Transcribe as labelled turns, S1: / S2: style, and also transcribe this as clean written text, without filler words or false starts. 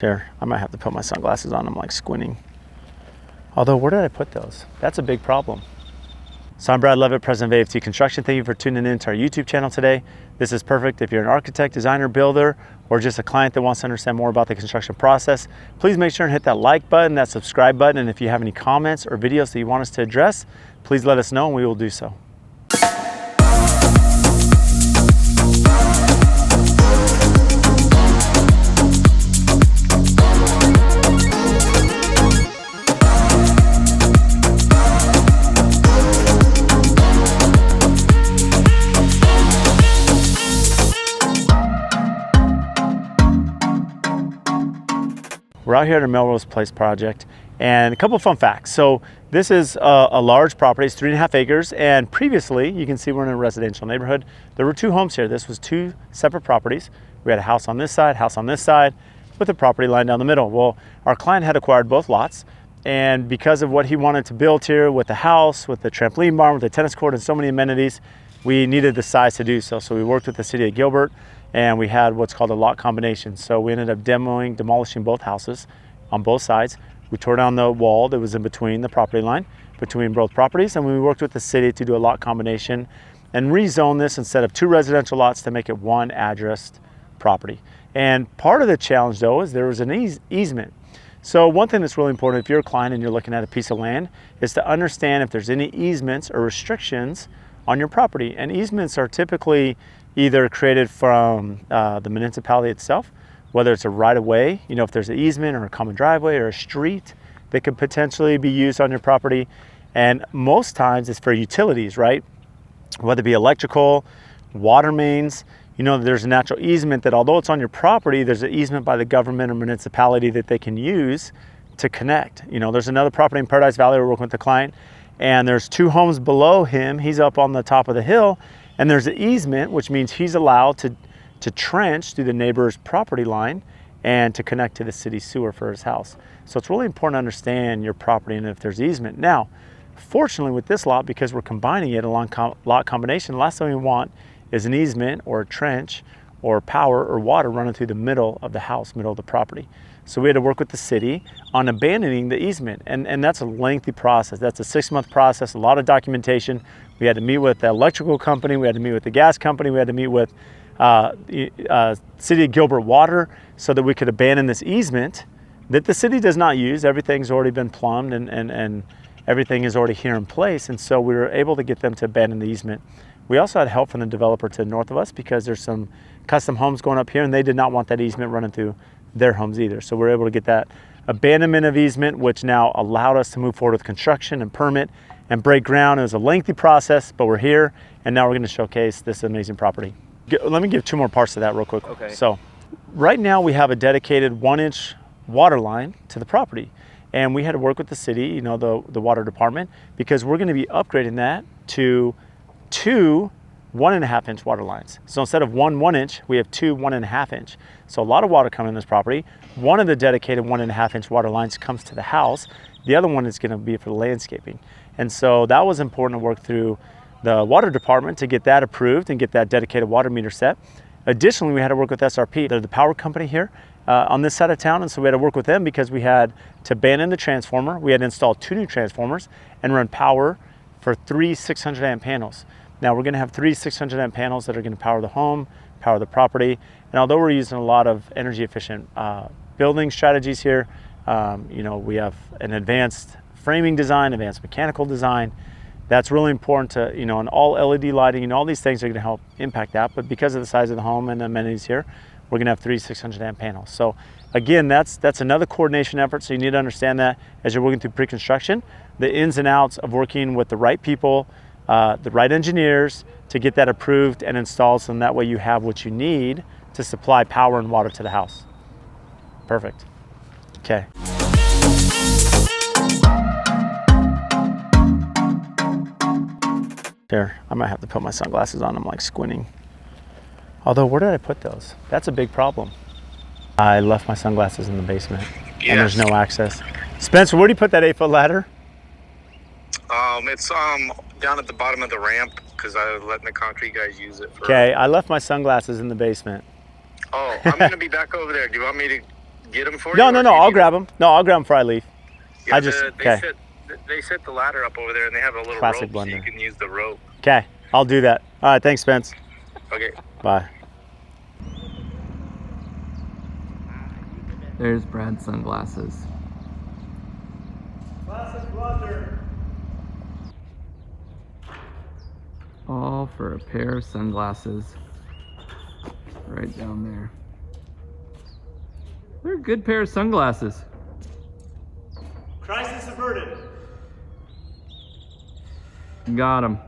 S1: Here, I might have to put my sunglasses on. I'm like squinting. Although, where did I put those? That's a big problem. So I'm Brad Levitt, president of AFT Construction. Thank you for tuning in to our YouTube channel today. This is perfect if you're an architect, designer, builder, or just a client that wants to understand more about the construction process. Please make sure and hit that like button, that subscribe button, and if you have any comments or videos that you want us to address, please let us know and we will do so. We're out here at a Melrose Place project, and a couple of fun facts. So this is a large property, it's 3.5 acres, and previously, you can see we're in a residential neighborhood. There were two homes here. This was two separate properties. We had a house on this side, with a property line down the middle. Well, our client had acquired both lots, and because of what he wanted to build here with the house, with the trampoline barn, with the tennis court, and so many amenities, we needed the size to do so. So we worked with the city of Gilbert, and we had what's called a lot combination. So we ended up demolishing both houses on both sides. We tore down the wall that was in between the property line, between both properties, and we worked with the city to do a lot combination and rezone this instead of two residential lots to make it one addressed property. And part of the challenge though is there was an easement. So one thing that's really important if you're a client and you're looking at a piece of land is to understand if there's any easements or restrictions on your property. And easements are typically either created from the municipality itself, whether it's a right-of-way, you know, if there's an easement or a common driveway or a street that could potentially be used on your property. And most times it's for utilities, right? Whether it be electrical, water mains, you know, there's a natural easement that although it's on your property, there's an easement by the government or municipality that they can use to connect. You know, there's another property in Paradise Valley we're working with the client, and there's two homes below him. He's up on the top of the hill, and there's an easement, which means he's allowed to trench through the neighbor's property line and to connect to the city sewer for his house. So it's really important to understand your property and if there's easement. Now, fortunately with this lot, because we're combining it along lot combination, the last thing we want is an easement or a trench or power or water running through the middle of the house, middle of the property. So we had to work with the city on abandoning the easement. And that's a lengthy process. That's a 6-month process, a lot of documentation. We had to meet with the electrical company, we had to meet with the gas company, we had to meet with City of Gilbert Water so that we could abandon this easement that the city does not use. Everything's already been plumbed and everything is already here in place. And so we were able to get them to abandon the easement. We also had help from the developer to the north of us because there's some custom homes going up here and they did not want that easement running through their homes either. So we're able to get that abandonment of easement, which now allowed us to move forward with construction and permit and break ground. It was a lengthy process, but we're here and now we're going to showcase this amazing property. Let me give two more parts to that real quick.
S2: Okay.
S1: So right now we have a dedicated 1-inch water line to the property, and we had to work with the city, you know, the water department, because we're going to be upgrading that to two 1.5-inch water lines. So instead of one 1-inch, we have two 1.5-inch. So a lot of water coming in this property. One of the dedicated 1.5-inch water lines comes to the house. The other one is going to be for the landscaping. And so that was important to work through the water department to get that approved and get that dedicated water meter set. Additionally, we had to work with SRP. They're the power company here on this side of town, and so we had to work with them because we had to abandon the transformer. We had to install 2 new transformers and run power for 3 600 amp panels. Now we're going to have 3 600 amp panels that are going to power the home, power the property, and although we're using a lot of energy efficient building strategies here, you know, we have an advanced framing design, advanced mechanical design. That's really important to, you know, and all LED lighting and all these things are going to help impact that. But because of the size of the home and the amenities here, we're going to have 3 600 amp panels. So again, that's another coordination effort. So you need to understand that as you're working through pre-construction, the ins and outs of working with the right people, the right engineers to get that approved and installed. So that way you have what you need to supply power and water to the house. Perfect. Okay. Here, I might have to put my sunglasses on. I'm like squinting. Although, where did I put those? That's a big problem. I left my sunglasses in the basement,
S2: Yes.
S1: and there's no access. Spencer, where do you put that 8-foot ladder?
S2: It's down at the bottom of the ramp because I was letting the concrete guys use it.
S1: Okay, I left my sunglasses in the basement.
S2: Oh, I'm gonna be back over there. Do you want me to get them for you?
S1: No,
S2: or
S1: no,
S2: do
S1: no.
S2: you
S1: I'll
S2: need
S1: grab them. No, I'll grab them before I leave.
S2: Yeah,
S1: I just okay.
S2: They set the ladder up over there, and they have a little
S1: Classic
S2: rope, so
S1: blender.
S2: you can use the rope.
S1: Okay, I'll do that. All right, thanks, Spence.
S2: Okay.
S1: Bye.
S3: There's Brad's sunglasses.
S1: Classic blender.
S3: All for a pair of sunglasses. Right down there. They're a good pair of sunglasses.
S1: Crisis averted.
S3: Got 'em.